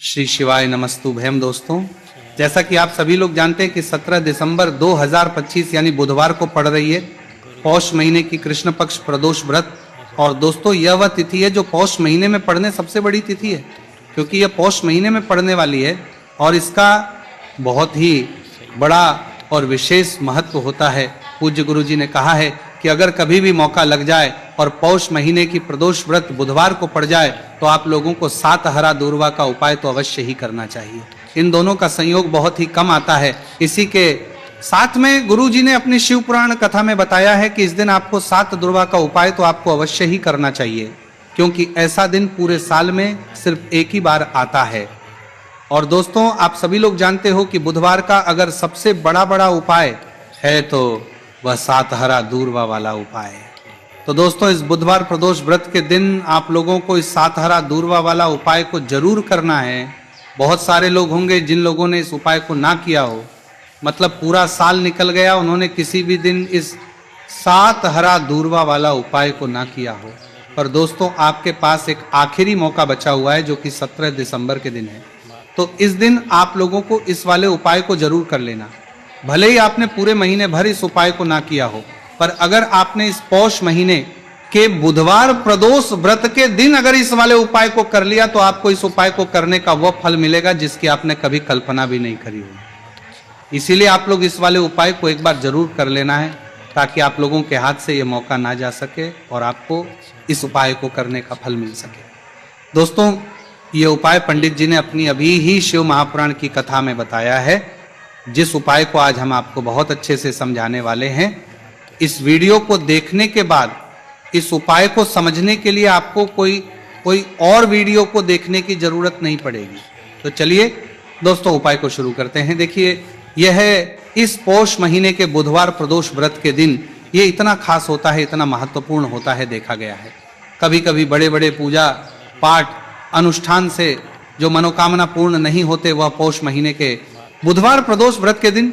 श्री शिवाय नमस्तुभ्यम। दोस्तों, जैसा कि आप सभी लोग जानते हैं कि 17 दिसंबर 2025 यानी बुधवार को पड़ रही है पौष महीने की कृष्ण पक्ष प्रदोष व्रत। और दोस्तों, यह वह तिथि है जो पौष महीने में पड़ने सबसे बड़ी तिथि है, क्योंकि यह पौष महीने में पड़ने वाली है और इसका बहुत ही बड़ा और विशेष महत्व होता है। पूज्य गुरु जी ने कहा है कि अगर कभी भी मौका लग जाए और पौष महीने की प्रदोष व्रत बुधवार को पड़ जाए तो आप लोगों को 7 हरा दूर्वा का उपाय तो अवश्य ही करना चाहिए। इन दोनों का संयोग बहुत ही कम आता है। इसी के साथ में गुरु जी ने अपनी शिव पुराण कथा में बताया है कि इस दिन आपको 7 दूर्वा का उपाय तो आपको अवश्य ही करना चाहिए, क्योंकि ऐसा दिन पूरे साल में सिर्फ एक ही बार आता है। और दोस्तों, आप सभी लोग जानते हो कि बुधवार का अगर सबसे बड़ा उपाय है तो वह 7 हरा दूर्वा वाला उपाय है। तो दोस्तों, इस बुधवार प्रदोष व्रत के दिन आप लोगों को इस 7 हरा दूर्वा वाला उपाय को जरूर करना है। बहुत सारे लोग होंगे जिन लोगों ने इस उपाय को ना किया हो, मतलब पूरा साल निकल गया, उन्होंने किसी भी दिन इस 7 हरा दूर्वा वाला उपाय को ना किया हो। पर दोस्तों, आपके पास एक आखिरी मौका बचा हुआ है जो कि 17 दिसंबर के दिन है। तो इस दिन आप लोगों को इस वाले उपाय को जरूर कर लेना। भले ही आपने पूरे महीने भर इस उपाय को ना किया हो, पर अगर आपने इस पौष महीने के बुधवार प्रदोष व्रत के दिन अगर इस वाले उपाय को कर लिया तो आपको इस उपाय को करने का वह फल मिलेगा जिसकी आपने कभी कल्पना भी नहीं करी हो। इसीलिए आप लोग इस वाले उपाय को एक बार जरूर कर लेना है, ताकि आप लोगों के हाथ से यह मौका ना जा सके और आपको इस उपाय को करने का फल मिल सके। दोस्तों, ये उपाय पंडित जी ने अपनी अभी ही शिव महापुराण की कथा में बताया है, जिस उपाय को आज हम आपको बहुत अच्छे से समझाने वाले हैं। इस वीडियो को देखने के बाद इस उपाय को समझने के लिए आपको कोई और वीडियो को देखने की जरूरत नहीं पड़ेगी। तो चलिए दोस्तों, उपाय को शुरू करते हैं। देखिए, यह है इस पौष महीने के बुधवार प्रदोष व्रत के दिन ये इतना खास होता है, इतना महत्वपूर्ण होता है, देखा गया है। कभी कभी बड़े बड़े पूजा पाठ अनुष्ठान से जो मनोकामना पूर्ण नहीं होते, वह पौष महीने के बुधवार प्रदोष व्रत के दिन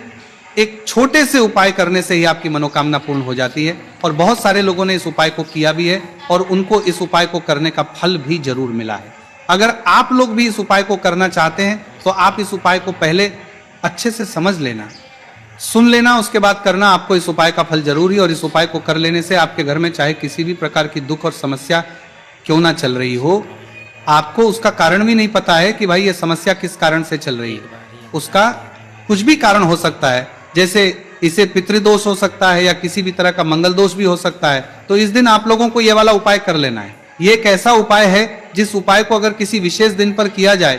एक छोटे से उपाय करने से ही आपकी मनोकामना पूर्ण हो जाती है। और बहुत सारे लोगों ने इस उपाय को किया भी है और उनको इस उपाय को करने का फल भी जरूर मिला है। अगर आप लोग भी इस उपाय को करना चाहते हैं तो आप इस उपाय को पहले अच्छे से समझ लेना, सुन लेना, उसके बाद करना। आपको इस उपाय का फल जरूरी, और इस उपाय को कर लेने से आपके घर में चाहे किसी भी प्रकार की दुख और समस्या क्यों ना चल रही हो, आपको उसका कारण भी नहीं पता है कि भाई ये समस्या किस कारण से चल रही है। उसका कुछ भी कारण हो सकता है, जैसे इसे पितृदोष हो सकता है या किसी भी तरह का मंगल दोष भी हो सकता है। तो इस दिन आप लोगों को यह वाला उपाय कर लेना है। ये एक ऐसा उपाय है जिस उपाय को अगर किसी विशेष दिन पर किया जाए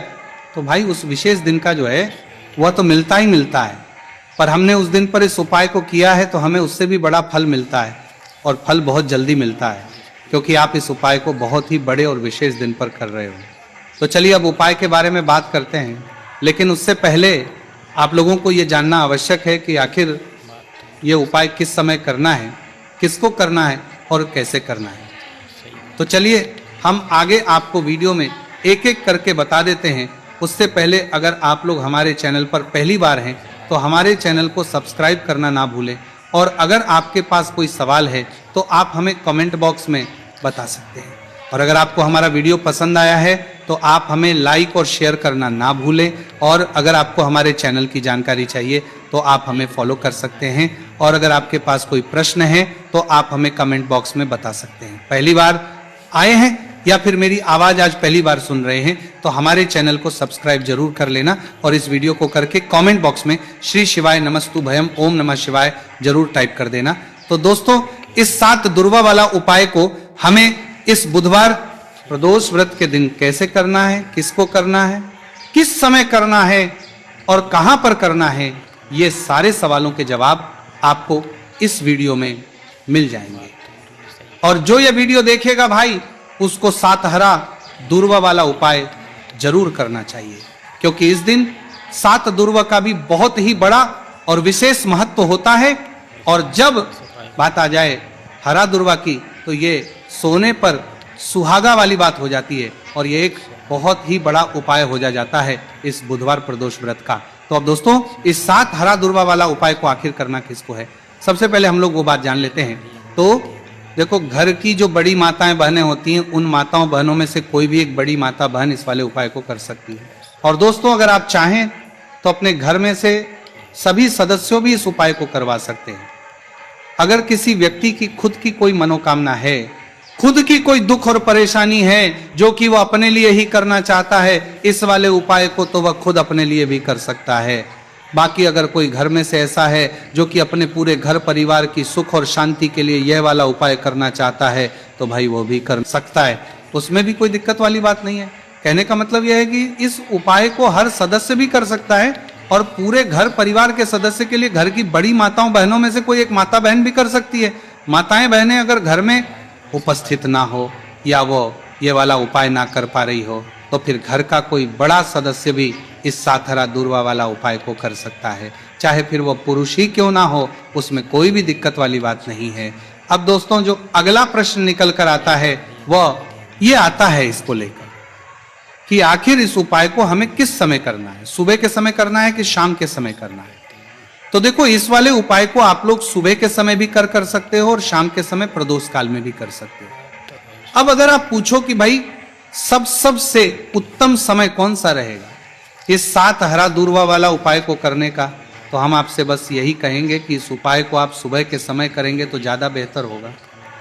तो भाई उस विशेष दिन का जो है वह तो मिलता ही मिलता है। पर हमने उस दिन पर इस उपाय को किया है तो हमें उससे भी बड़ा फल मिलता है, और फल बहुत जल्दी मिलता है, क्योंकि आप इस उपाय को बहुत ही बड़े और विशेष दिन पर कर रहे हो। तो चलिए अब उपाय के बारे में बात करते हैं, लेकिन उससे पहले आप लोगों को ये जानना आवश्यक है कि आखिर ये उपाय किस समय करना है, किसको करना है और कैसे करना है। तो चलिए हम आगे आपको वीडियो में एक एक करके बता देते हैं। उससे पहले अगर आप लोग हमारे चैनल पर पहली बार हैं तो हमारे चैनल को सब्सक्राइब करना ना भूलें, और अगर आपके पास कोई सवाल है तो आप हमें कमेंट बॉक्स में बता सकते हैं। और अगर आपको हमारा वीडियो पसंद आया है तो आप हमें लाइक और शेयर करना ना भूलें। और अगर आपको हमारे चैनल की जानकारी चाहिए तो आप हमें फॉलो कर सकते हैं। और अगर आपके पास कोई प्रश्न है तो आप हमें कमेंट बॉक्स में बता सकते हैं। पहली बार आए हैं या फिर मेरी आवाज़ आज पहली बार सुन रहे हैं तो हमारे चैनल को सब्सक्राइब जरूर कर लेना, और इस वीडियो को करके कमेंट बॉक्स में श्री शिवाय नमस्तुभयम ओम नमः शिवाय जरूर टाइप कर देना। तो दोस्तों, इस 7 दूर्वा वाला उपाय को हमें इस बुधवार प्रदोष व्रत के दिन कैसे करना है, किसको करना है, किस समय करना है और कहां पर करना है, ये सारे सवालों के जवाब आपको इस वीडियो में मिल जाएंगे। और जो ये वीडियो देखेगा भाई, उसको 7 हरा दूर्वा वाला उपाय जरूर करना चाहिए, क्योंकि इस दिन 7 दूर्वा का भी बहुत ही बड़ा और विशेष महत्व होता है। और जब बात आ जाए हरा दूर्वा की तो ये सोने पर सुहागा वाली बात हो जाती है, और ये एक बहुत ही बड़ा उपाय हो जाता है इस बुधवार प्रदोष व्रत का। तो अब दोस्तों, इस 7 हरा दूर्वा वाला उपाय को आखिर करना किसको है, सबसे पहले हम लोग वो बात जान लेते हैं। तो देखो, घर की जो बड़ी माताएं बहनें होती हैं, उन माताओं बहनों में से कोई भी एक बड़ी माता बहन इस वाले उपाय को कर सकती है। और दोस्तों, अगर आप चाहें तो अपने घर में से सभी सदस्यों भी इस उपाय को करवा सकते हैं। अगर किसी व्यक्ति की खुद की कोई मनोकामना है, खुद की कोई दुख और परेशानी है जो कि वो अपने लिए ही करना चाहता है, इस वाले उपाय को तो वह खुद अपने लिए भी कर सकता है। बाकी अगर कोई घर में से ऐसा है जो कि अपने पूरे घर परिवार की सुख और शांति के लिए यह वाला उपाय करना चाहता है, तो भाई वो भी कर सकता है, उसमें भी कोई दिक्कत वाली बात नहीं है। कहने का मतलब यह है कि इस उपाय को हर सदस्य भी कर सकता है और पूरे घर परिवार के सदस्य के लिए घर की बड़ी माताओं बहनों में से कोई एक माता बहन भी कर सकती है। माताएं बहनें अगर घर में उपस्थित ना हो या वो ये वाला उपाय ना कर पा रही हो, तो फिर घर का कोई बड़ा सदस्य भी इस साथरा दूर्वा वाला उपाय को कर सकता है, चाहे फिर वो पुरुष ही क्यों ना हो, उसमें कोई भी दिक्कत वाली बात नहीं है। अब दोस्तों, जो अगला प्रश्न निकल कर आता है वह ये आता है इसको लेकर कि आखिर इस उपाय को हमें किस समय करना है, सुबह के समय करना है कि शाम के समय करना है। तो देखो, इस वाले उपाय को आप लोग सुबह के समय भी कर सकते हो और शाम के समय प्रदोष काल में भी कर सकते हो। अब अगर आप पूछो कि भाई सबसे उत्तम समय कौन सा रहेगा इस 7 हरा दूर्वा वाला उपाय को करने का, तो हम आपसे बस यही कहेंगे कि इस उपाय को आप सुबह के समय करेंगे तो ज्यादा बेहतर होगा।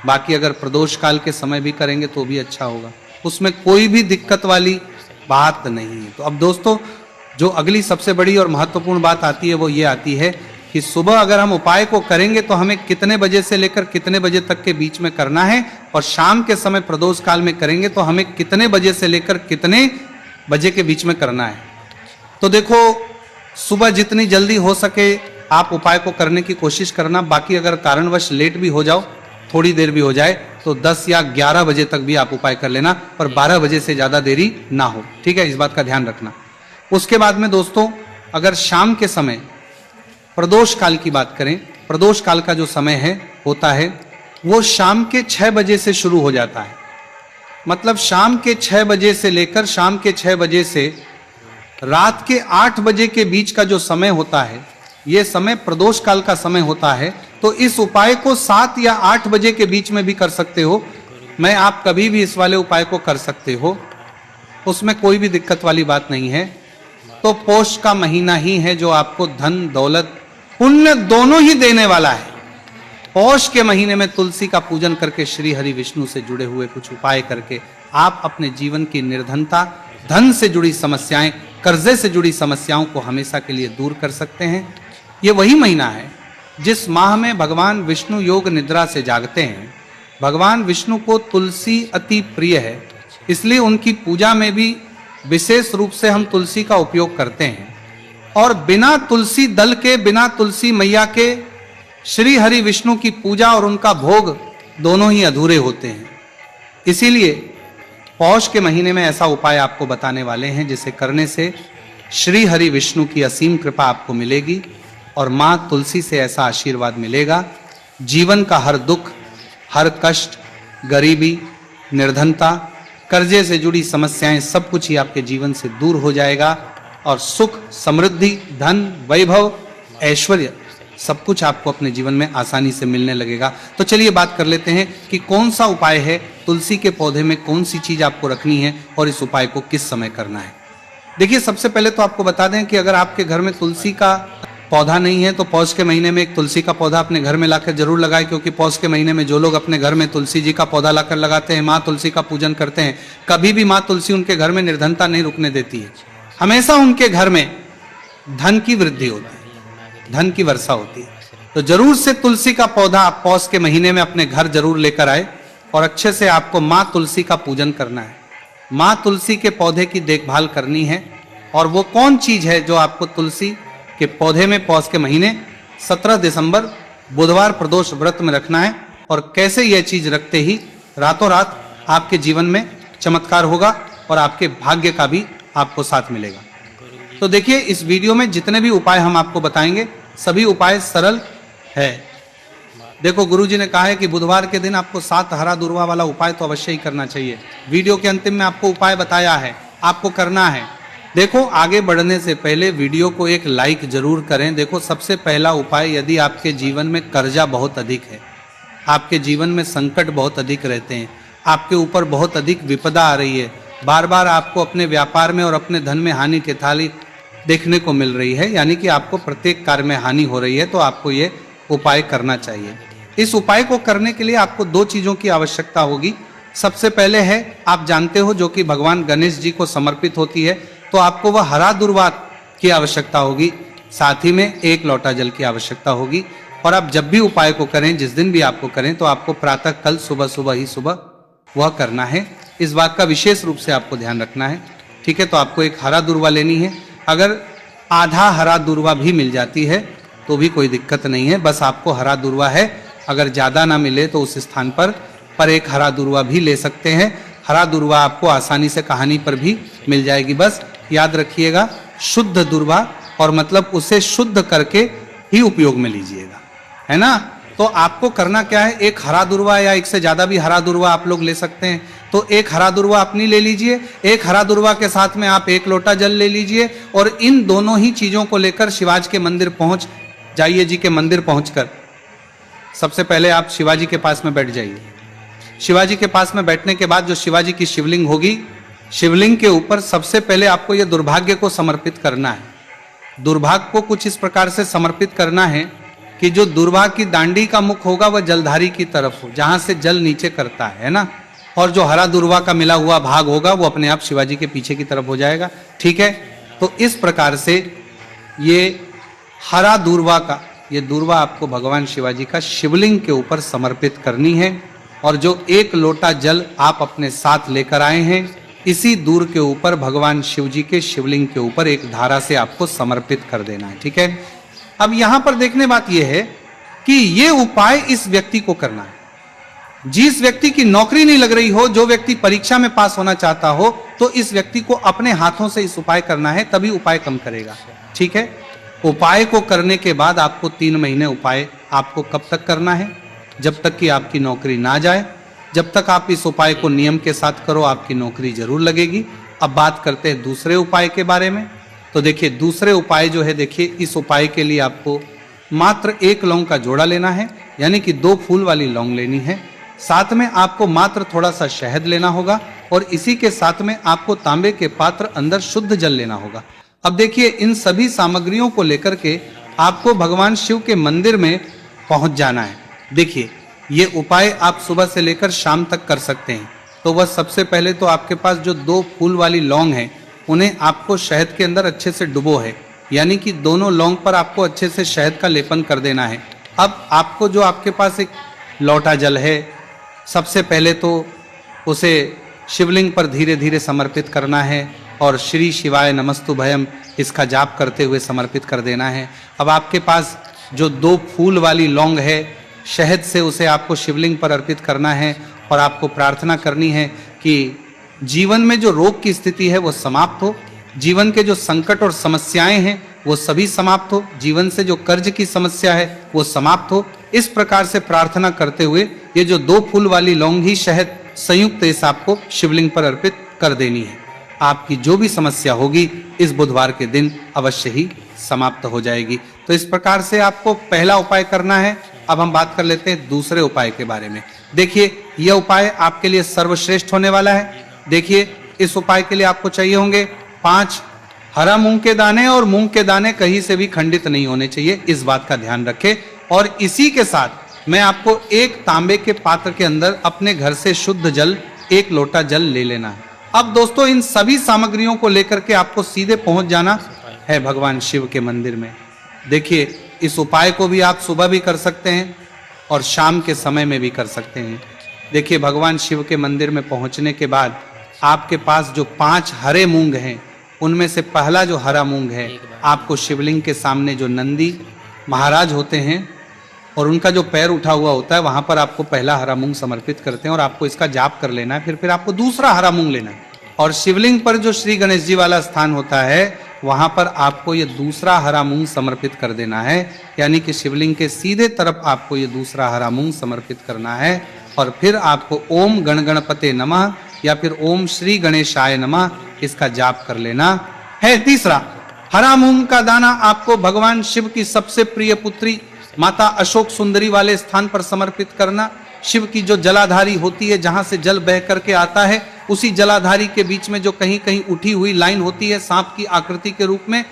बाकी अगर प्रदोष काल के समय भी करेंगे तो भी अच्छा होगा, उसमें कोई भी दिक्कत वाली बात नहीं है। तो अब दोस्तों, जो अगली सबसे बड़ी और महत्वपूर्ण बात आती है वो ये आती है कि सुबह अगर हम उपाय को करेंगे तो हमें कितने बजे से लेकर कितने बजे तक के बीच में करना है, और शाम के समय प्रदोष काल में करेंगे तो हमें कितने बजे से लेकर कितने बजे के बीच में करना है। तो देखो, सुबह जितनी जल्दी हो सके आप उपाय को करने की कोशिश करना। बाकी अगर कारणवश लेट भी हो जाओ, थोड़ी देर भी हो जाए, तो 10 या 11 बजे तक भी आप उपाय कर लेना, पर 12 बजे से ज्यादा देरी ना हो, ठीक है, इस बात का ध्यान रखना। उसके बाद में दोस्तों, अगर शाम के समय प्रदोष काल की बात करें, प्रदोष काल का जो समय है होता है वो शाम के 6 बजे से शुरू हो जाता है। मतलब शाम के 6 बजे से लेकर शाम के 6 बजे से रात के 8 बजे के बीच का जो समय होता है, यह समय प्रदोष काल का समय होता है। तो इस उपाय को 7 या 8 बजे के बीच में भी कर सकते हो। मैं आप कभी भी इस वाले उपाय को कर सकते हो, उसमें कोई भी दिक्कत वाली बात नहीं है। तो पौष का महीना ही है जो आपको धन दौलत पुण्य दोनों ही देने वाला है। पौष के महीने में तुलसी का पूजन करके, श्री हरि विष्णु से जुड़े हुए कुछ उपाय करके आप अपने जीवन की निर्धनता, धन से जुड़ी समस्याएं, कर्जे से जुड़ी समस्याओं को हमेशा के लिए दूर कर सकते हैं। ये वही महीना है जिस माह में भगवान विष्णु योग निद्रा से जागते हैं। भगवान विष्णु को तुलसी अति प्रिय है, इसलिए उनकी पूजा में भी विशेष रूप से हम तुलसी का उपयोग करते हैं। और बिना तुलसी दल के, बिना तुलसी मैया के श्री हरि विष्णु की पूजा और उनका भोग दोनों ही अधूरे होते हैं। इसीलिए पौष के महीने में ऐसा उपाय आपको बताने वाले हैं जिसे करने से श्री हरि विष्णु की असीम कृपा आपको मिलेगी और मां तुलसी से ऐसा आशीर्वाद मिलेगा, जीवन का हर दुख, हर कष्ट, गरीबी, निर्धनता, कर्जे से जुड़ी समस्याएं सब कुछ ही आपके जीवन से दूर हो जाएगा और सुख, समृद्धि, धन, वैभव, ऐश्वर्य सब कुछ आपको अपने जीवन में आसानी से मिलने लगेगा। तो चलिए बात कर लेते हैं कि कौन सा उपाय है, तुलसी के पौधे में कौन सी चीज आपको रखनी है और इस उपाय को किस समय करना है। देखिए, सबसे पहले तो आपको बता दें कि अगर आपके घर में तुलसी का पौधा नहीं है तो पौष के महीने में एक तुलसी का पौधा अपने घर में लाकर जरूर लगाएं, क्योंकि पौष के महीने में जो लोग अपने घर में तुलसी जी का पौधा लाकर लगाते हैं, माँ तुलसी का पूजन करते हैं, कभी भी माँ तुलसी उनके घर में निर्धनता नहीं रुकने देती है। हमेशा उनके घर में धन की वृद्धि होती है, धन की वर्षा होती है। तो जरूर से तुलसी का पौधा आप पौष के महीने में अपने घर जरूर लेकर आए और अच्छे से आपको माँ तुलसी का पूजन करना है। माँ तुलसी के पौधे की देखभाल करनी है। और वो कौन चीज है जो आपको तुलसी के पौधे में पौष के महीने 17 दिसंबर बुधवार प्रदोष व्रत में रखना है, और कैसे यह चीज रखते ही रातों रात आपके जीवन में चमत्कार होगा और आपके भाग्य का भी आपको साथ मिलेगा। तो देखिए, इस वीडियो में जितने भी उपाय हम आपको बताएंगे सभी उपाय सरल है। देखो, गुरुजी ने कहा है कि बुधवार के दिन आपको 7 हरा दूर्वा वाला उपाय तो अवश्य ही करना चाहिए। वीडियो के अंतिम में आपको उपाय बताया है, आपको करना है। देखो, आगे बढ़ने से पहले वीडियो को एक लाइक जरूर करें। देखो, सबसे पहला उपाय, यदि आपके जीवन में कर्जा बहुत अधिक है, आपके जीवन में संकट बहुत अधिक रहते हैं, आपके ऊपर बहुत अधिक विपदा आ रही है, बार बार आपको अपने व्यापार में और अपने धन में हानि की थाली देखने को मिल रही है, यानी कि आपको प्रत्येक कार्य में हानि हो रही है, तो आपको ये उपाय करना चाहिए। इस उपाय को करने के लिए आपको दो चीजों की आवश्यकता होगी। सबसे पहले है, आप जानते हो, जो कि भगवान गणेश जी को समर्पित होती है, तो आपको वह हरा दुर्वा की आवश्यकता होगी, साथ ही में 1 लोटा जल की आवश्यकता होगी। और आप जब भी उपाय को करें, जिस दिन भी आपको करें, तो आपको प्रातः कल सुबह वह करना है। इस बात का विशेष रूप से आपको ध्यान रखना है, ठीक है। तो आपको एक हरा दुर्वा लेनी है। अगर आधा हरा दुर्वा भी मिल जाती है तो भी कोई दिक्कत नहीं है, बस आपको हरा दुर्वा है। अगर ज्यादा ना मिले तो उस स्थान पर एक हरा दुर्वा भी ले सकते हैं। हरा दुर्वा आपको आसानी से कहानी पर भी मिल जाएगी। बस याद रखिएगा, शुद्ध दुर्वा, और मतलब उसे शुद्ध करके ही उपयोग में लीजिएगा, है ना। तो आपको करना क्या है, एक हरा दुर्वा या एक से ज्यादा भी हरा दुर्वा आप लोग ले सकते हैं, तो एक हरा दुर्वा अपनी ले लीजिए। एक हरा दुर्वा के साथ में आप 1 लोटा जल ले लीजिए, और इन दोनों ही चीजों को लेकर शिवाजी के मंदिर पहुंच जाइए। जी के मंदिर पहुंचकर सबसे पहले आप शिवाजी के पास में बैठ जाइए। शिवाजी के पास में बैठने के बाद जो शिवाजी की शिवलिंग होगी, शिवलिंग के ऊपर सबसे पहले आपको यह दुर्भाग्य को समर्पित करना है। दुर्भाग्य को कुछ इस प्रकार से समर्पित करना है कि जो दुर्भाग्य की दांडी का मुख होगा वह जलधारी की तरफ हो, जहां से जल नीचे करता है ना। और जो हरा दुर्वा का मिला हुआ भाग होगा वो अपने आप शिवाजी के पीछे की तरफ हो जाएगा, ठीक है। तो इस प्रकार से ये हरा दुर्वा का, ये दुर्वा आपको भगवान शिवाजी का शिवलिंग के ऊपर समर्पित करनी है। और जो 1 लोटा जल आप अपने साथ लेकर आए हैं, इसी दूर के ऊपर भगवान शिव जी के शिवलिंग के ऊपर एक धारा से आपको समर्पित कर देना है, ठीक है। अब यहां पर देखने बात यह है कि ये उपाय इस व्यक्ति को करना है जिस व्यक्ति की नौकरी नहीं लग रही हो, जो व्यक्ति परीक्षा में पास होना चाहता हो, तो इस व्यक्ति को अपने हाथों से इस उपाय करना है, तभी उपाय कम करेगा, ठीक है। उपाय को करने के बाद आपको 3 महीने उपाय आपको कब तक करना है, जब तक कि आपकी नौकरी ना जाए। जब तक आप इस उपाय को नियम के साथ करो, आपकी नौकरी जरूर लगेगी। अब बात करते हैं दूसरे उपाय के बारे में। तो देखिए, दूसरे उपाय जो है, देखिए, इस उपाय के लिए आपको मात्र 1 लौंग का जोड़ा लेना है, यानी कि 2 फूल वाली लौंग लेनी है। साथ में आपको मात्र थोड़ा सा शहद लेना होगा, और इसी के साथ में आपको तांबे के पात्र अंदर शुद्ध जल लेना होगा। अब देखिए, इन सभी सामग्रियों को लेकर के आपको भगवान शिव के मंदिर में पहुंच जाना है। देखिए, ये उपाय आप सुबह से लेकर शाम तक कर सकते हैं। तो वह सबसे पहले तो आपके पास जो 2 फूल वाली लौंग है, उन्हें आपको शहद के अंदर अच्छे से डुबो है, यानी कि दोनों लौंग पर आपको अच्छे से शहद का लेपन कर देना है। अब आपको जो आपके पास एक लोटा जल है, सबसे पहले तो उसे शिवलिंग पर धीरे धीरे समर्पित करना है, और श्री शिवाय नमस्तुभयम इसका जाप करते हुए समर्पित कर देना है। अब आपके पास जो 2 फूल वाली लौंग है, शहद से उसे आपको शिवलिंग पर अर्पित करना है, और आपको प्रार्थना करनी है कि जीवन में जो रोग की स्थिति है वो समाप्त हो, जीवन के जो संकट और समस्याएं हैं वो सभी समाप्त हो, जीवन से जो कर्ज की समस्या है वो समाप्त हो। इस प्रकार से प्रार्थना करते हुए ये जो 2 फूल वाली लौंग ही शहद संयुक्त इस आपको शिवलिंग पर अर्पित कर देनी है। आपकी जो भी समस्या होगी इस बुधवार के दिन अवश्य ही समाप्त हो जाएगी। तो इस प्रकार से आपको पहला उपाय करना है। अब हम बात कर लेते हैं दूसरे उपाय के बारे में। देखिए, यह उपाय आपके लिए सर्वश्रेष्ठ होने वाला है। देखिए, इस उपाय के लिए आपको चाहिए होंगे 5 हरा मूंग के दाने, और मूंग के दाने कहीं से भी खंडित नहीं होने चाहिए, इस बात का ध्यान रखें। और इसी के साथ मैं आपको 1 तांबे के पात्र के अंदर अपने घर से शुद्ध जल 1 लोटा जल ले लेना है। अब दोस्तों, इन सभी सामग्रियों को लेकर के आपको सीधे पहुंच जाना है भगवान शिव के मंदिर में। देखिए, इस उपाय को भी आप सुबह भी कर सकते हैं और शाम के समय में भी कर सकते हैं। देखिए, भगवान शिव के मंदिर में पहुंचने के बाद आपके पास जो 5 हरे मूंग हैं, उनमें से पहला जो हरा मूंग है, आपको शिवलिंग के सामने जो नंदी महाराज होते हैं और उनका जो पैर उठा हुआ होता है, वहां पर आपको पहला हरा मूंग समर्पित करते हैं, और आपको इसका जाप कर लेना है। फिर आपको दूसरा हरा मूंग लेना है, और शिवलिंग पर जो श्री गणेश जी वाला स्थान होता है, वहां पर आपको ये दूसरा हरा मूंग समर्पित कर देना है, यानी कि शिवलिंग के सीधे तरफ आपको ये दूसरा हरा मूंग समर्पित करना है। और फिर आपको ओम गण गणपते नमः या फिर ओम श्री गणेशाय नमः इसका जाप कर लेना है। तीसरा, हरा मूंग का दाना आपको भगवान शिव की सबसे प्रिय पुत्री माता अशोक सुंदरी वाले स्थान पर समर्पित करना। शिव की जो जलाधारी होती है, जहां से जल बह करके आता है, उसी जलाधारी के बीच में जो कहीं कहीं उठी हुई लाइन होती है सांप की आकृति के रूप में,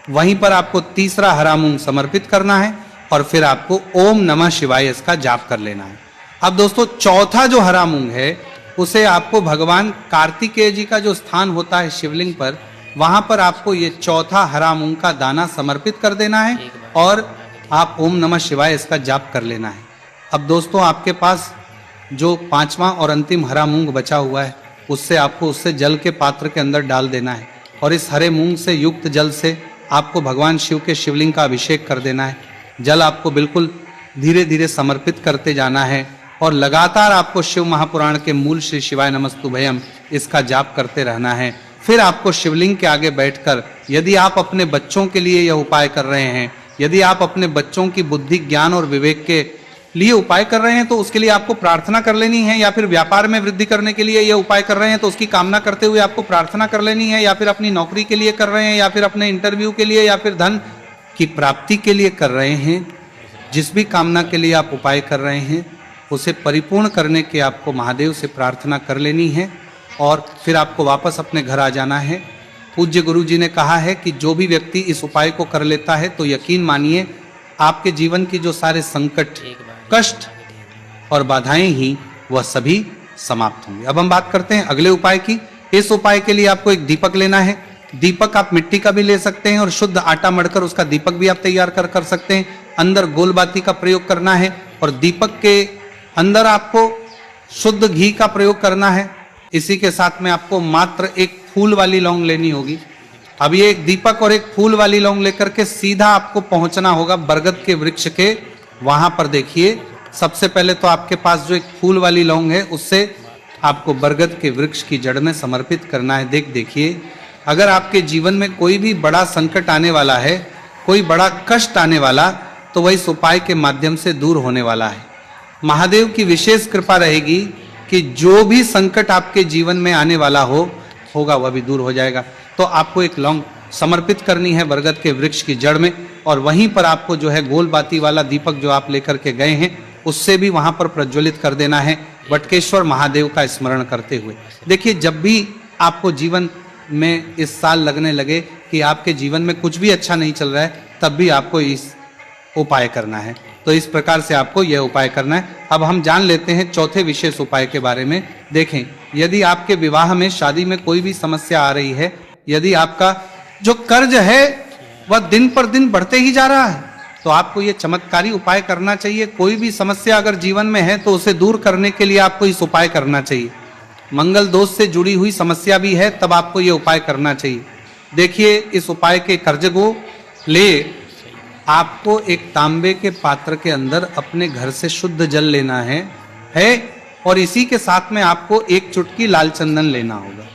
वहीं पर आपको तीसरा हरा मूंग समर्पित करना है और फिर आपको ओम नमः शिवाय इसका जाप कर लेना है। अब दोस्तों चौथा जो हरा मूंग है उसे आपको भगवान कार्तिकेय जी का जो स्थान होता है शिवलिंग पर, वहां पर आपको ये चौथा हरा मूंग का दाना समर्पित कर देना है और आप ओम नमः शिवाय इसका जाप कर लेना है। अब दोस्तों आपके पास जो पांचवा और अंतिम हरा मूंग बचा हुआ है उससे आपको उससे जल के पात्र के अंदर डाल देना है और इस हरे मूंग से युक्त जल से आपको भगवान शिव के शिवलिंग का अभिषेक कर देना है। जल आपको बिल्कुल धीरे धीरे समर्पित करते जाना है और लगातार आपको शिव महापुराण के मूल श्री शिवाय नमस्तुभयम इसका जाप करते रहना है। फिर आपको शिवलिंग के आगे बैठकर, यदि आप अपने बच्चों के लिए यह उपाय कर रहे हैं, यदि आप अपने बच्चों की बुद्धि ज्ञान और विवेक के लिए उपाय कर रहे हैं तो उसके लिए आपको प्रार्थना कर लेनी है, या फिर व्यापार में वृद्धि करने के लिए यह उपाय कर रहे हैं तो उसकी कामना करते हुए आपको प्रार्थना कर लेनी है, या फिर अपनी नौकरी के लिए कर रहे हैं, या फिर अपने इंटरव्यू के लिए, या फिर धन की प्राप्ति के लिए कर रहे हैं। जिस भी कामना के लिए आप उपाय कर रहे हैं उसे परिपूर्ण करने के आपको महादेव से प्रार्थना कर लेनी है और फिर आपको वापस अपने घर आ जाना है। पूज्य गुरु जी ने कहा है कि जो भी व्यक्ति इस उपाय को कर लेता है तो यकीन मानिए आपके जीवन की जो सारे संकट, कष्ट और बाधाएं ही वह सभी समाप्त होंगी। अब हम बात करते हैं अगले उपाय की। इस उपाय के लिए आपको एक दीपक लेना है। दीपक आप मिट्टी का भी ले सकते हैं और शुद्ध आटा मढ़कर उसका दीपक भी आप तैयार कर सकते हैं। अंदर गोलबाती का प्रयोग करना है और दीपक के अंदर आपको शुद्ध घी का प्रयोग करना है। इसी के साथ में आपको मात्र एक फूल वाली लौंग लेनी होगी। अब ये एक दीपक और एक फूल वाली लौंग लेकर के सीधा आपको पहुंचना होगा बरगद के वृक्ष के। वहां पर देखिए, सबसे पहले तो आपके पास जो एक फूल वाली लौंग है उससे आपको बरगद के वृक्ष की जड़ में समर्पित करना है। देखिए, अगर आपके जीवन में कोई भी बड़ा संकट आने वाला है, कोई बड़ा कष्ट आने वाला, तो वह इस उपाय के माध्यम से दूर होने वाला है। महादेव की विशेष कृपा रहेगी कि जो भी संकट आपके जीवन में आने वाला होगा वह भी दूर हो जाएगा। तो आपको एक लौंग समर्पित करनी है बरगद के वृक्ष की जड़ में और वहीं पर आपको जो है गोल बाती वाला दीपक जो आप लेकर के गए हैं उससे भी वहां पर प्रज्वलित कर देना है, वटकेश्वर महादेव का स्मरण करते हुए। देखिए, जब भी आपको जीवन में इस साल लगने लगे कि आपके जीवन में कुछ भी अच्छा नहीं चल रहा है, तब भी आपको इस उपाय करना है। तो इस प्रकार से आपको यह उपाय करना है। अब हम जान लेते हैं चौथे विशेष उपाय के बारे में। देखें, यदि आपके विवाह में, शादी में कोई भी समस्या आ रही है, यदि आपका जो कर्ज है वह दिन पर दिन बढ़ते ही जा रहा है, तो आपको यह चमत्कारी उपाय करना चाहिए। कोई भी समस्या अगर जीवन में है तो उसे दूर करने के लिए आपको इस उपाय करना चाहिए। मंगल दोष से जुड़ी हुई समस्या भी है तब आपको यह उपाय करना चाहिए। देखिए, इस उपाय के कर्ज को ले आपको एक तांबे के पात्र के अंदर अपने घर से शुद्ध जल लेना है और इसी के साथ में आपको एक चुटकी लाल चंदन लेना होगा।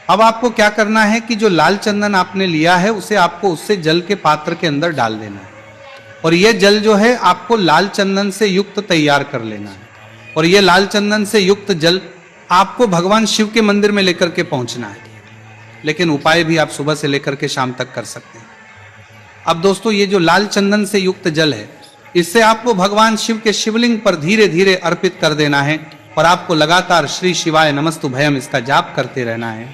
अब आपको क्या करना है कि जो लाल चंदन आपने लिया है उसे आपको उससे जल के पात्र के अंदर डाल देना है और यह जल जो है आपको लाल चंदन से युक्त तैयार कर लेना है और यह लाल चंदन से युक्त जल आपको भगवान शिव के मंदिर में लेकर के पहुंचना है। लेकिन उपाय भी आप सुबह से लेकर के शाम तक कर सकते हैं। अब दोस्तों, ये जो लाल चंदन से युक्त जल है इससे आपको भगवान शिव के शिवलिंग पर धीरे धीरे अर्पित कर देना है और आपको लगातार श्री शिवाय नमस्तुभयम इसका जाप करते रहना है।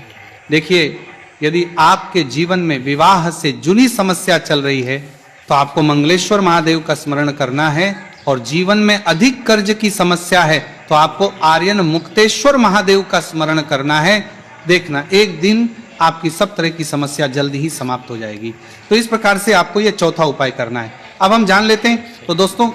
देखिए, यदि आपके जीवन में विवाह से जुड़ी समस्या चल रही है तो आपको मंगलेश्वर महादेव का स्मरण करना है और जीवन में अधिक कर्ज की समस्या है तो आपको आर्यन मुक्तेश्वर महादेव का स्मरण करना है। देखना, एक दिन आपकी सब तरह की समस्या जल्दी ही समाप्त हो जाएगी। तो इस प्रकार से आपको यह चौथा उपाय करना है। अब हम जान लेते हैं। तो दोस्तों,